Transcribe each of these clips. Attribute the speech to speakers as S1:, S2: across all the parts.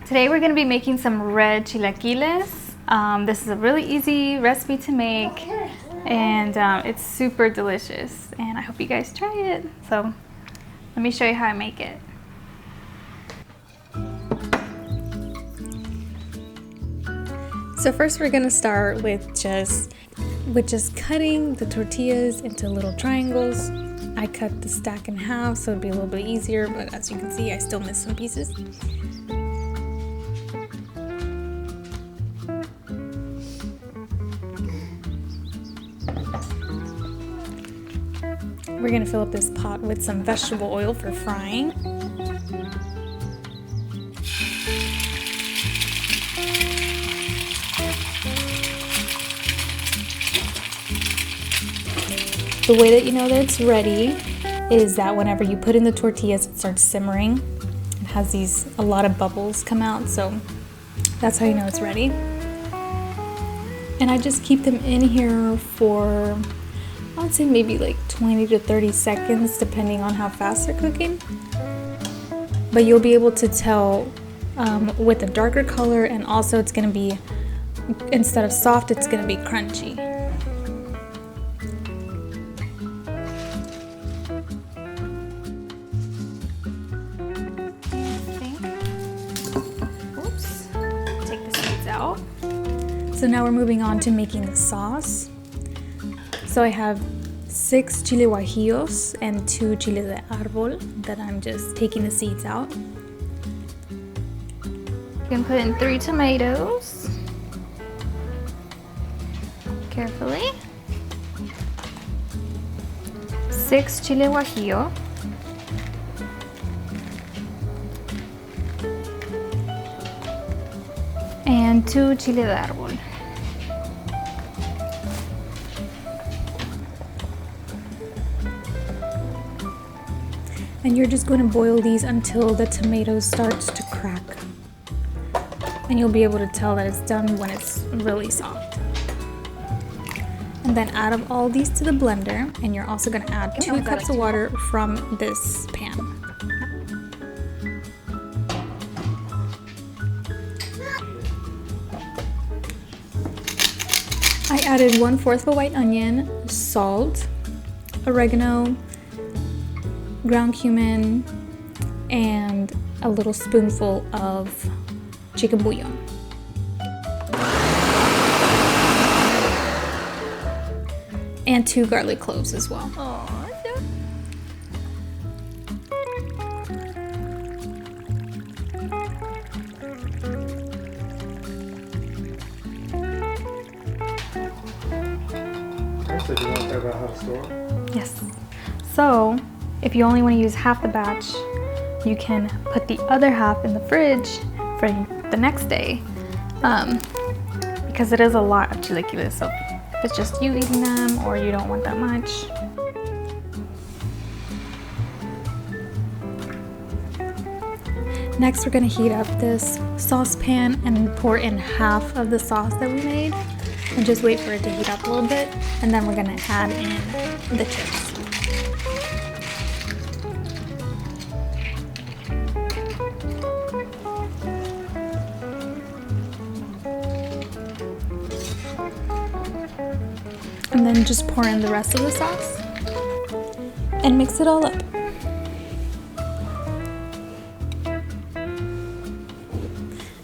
S1: Today we're going to be making some red chilaquiles. This is a really easy recipe to make, and it's super delicious, and I hope you guys try it. So let me show you how I make it. So first we're going to start with just cutting the tortillas into little triangles. I cut the stack in half so it'd be a little bit easier, but as you can see I still missed some pieces. We're going to fill up this pot with some vegetable oil for frying. The way that you know that it's ready is that whenever you put in the tortillas, it starts simmering. It has a lot of bubbles come out, so that's how you know it's ready. And I just keep them in here for, I would say maybe like 20 to 30 seconds, depending on how fast they're cooking. But you'll be able to tell with a darker color, and also it's gonna be, instead of soft, it's gonna be crunchy. Oops, take the seeds out. So now we're moving on to making the sauce. So I have 6 chile guajillos and 2 chiles de árbol that I'm just taking the seeds out. You can put in 3 tomatoes. Carefully. 6 chile guajillo. And 2 chile de árbol. And you're just going to boil these until the tomato starts to crack. And you'll be able to tell that it's done when it's really soft. And then add all these to the blender, and you're also going to add 2 cups of water from this pan. I added 1/4 of a white onion, salt, oregano, ground cumin, and a little spoonful of chicken bouillon. And 2 garlic cloves as well.
S2: So do you want to talk about how to store?
S1: Yes. So if you only want to use half the batch, you can put the other half in the fridge for the next day, because it is a lot of chilaquiles. So if it's just you eating them or you don't want that much. Next, we're going to heat up this saucepan and pour in half of the sauce that we made, and just wait for it to heat up a little bit, and then we're going to add in the chips. And then just pour in the rest of the sauce and mix it all up.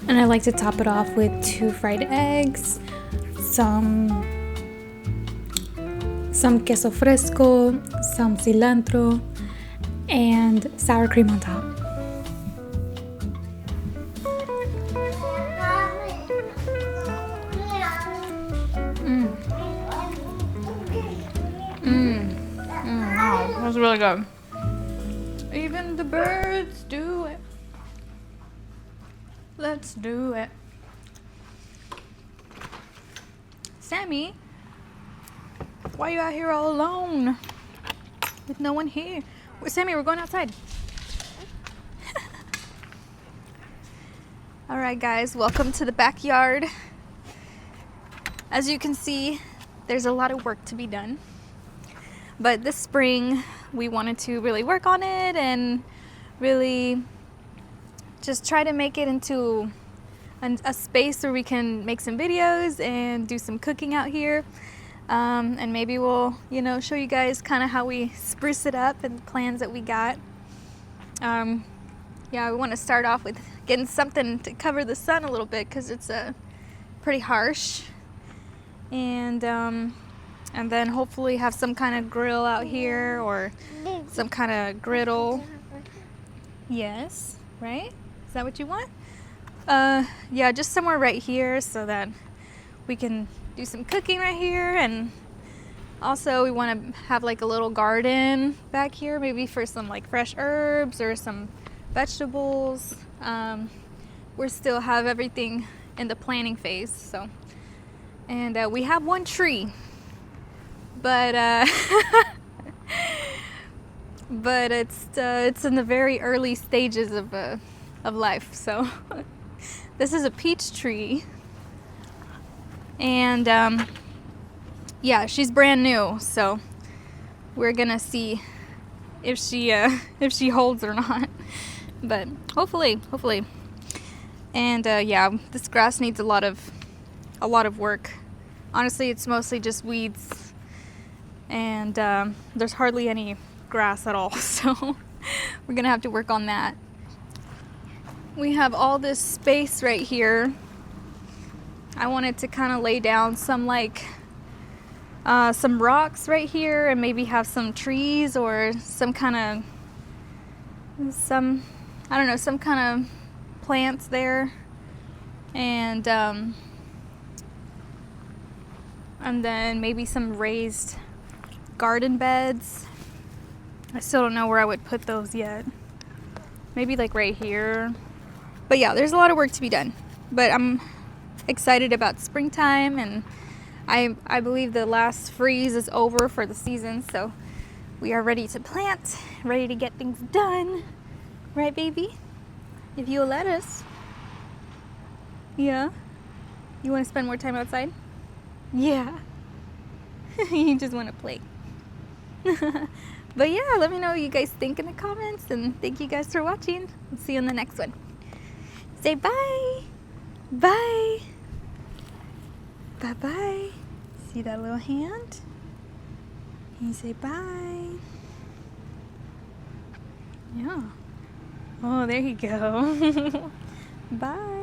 S1: And I like to top it off with 2 fried eggs, some queso fresco, some cilantro, and sour cream on top. That's really good. Even the birds do it. Let's do it. Sammy, why are you out here all alone with no one here? Sammy, we're going outside. All right, guys, welcome to the backyard. As you can see, there's a lot of work to be done. But this spring, we wanted to really work on it and really just try to make it into a space where we can make some videos and do some cooking out here. And maybe we'll, you know, show you guys kind of how we spruce it up and the plans that we got. Yeah, we want to start off with getting something to cover the sun a little bit because it's pretty harsh. And then hopefully have some kind of grill out here or some kind of griddle. Yes, right? Is that what you want? Yeah, just somewhere right here so that we can do some cooking right here. And also we want to have like a little garden back here, maybe for some like fresh herbs or some vegetables. We still have everything in the planning phase, so. And we have one tree, but but it's in the very early stages of life. So this is a peach tree, and yeah, she's brand new. So we're gonna see if she holds or not. But hopefully. And yeah, this grass needs a lot of work. Honestly, it's mostly just weeds, and there's hardly any grass at all, so we're gonna have to work on that. We have all this space right here. I wanted to kind of lay down some some rocks right here and maybe have some trees or some kind of some kind of plants there, and then maybe some raised garden beds. I still don't know where I would put those yet. Maybe like right here. But yeah, there's a lot of work to be done. But I'm excited about springtime, and I believe the last freeze is over for the season, so we are ready to plant, ready to get things done. Right, baby? If you'll let us. Yeah? You want to spend more time outside? Yeah. You just want to play. But yeah, let me know what you guys think in the comments, and thank you guys for watching. I'll see you in the next one. Say bye. Bye. Bye-bye. See that little hand? Can you say bye? Yeah. Oh, there you go. Bye.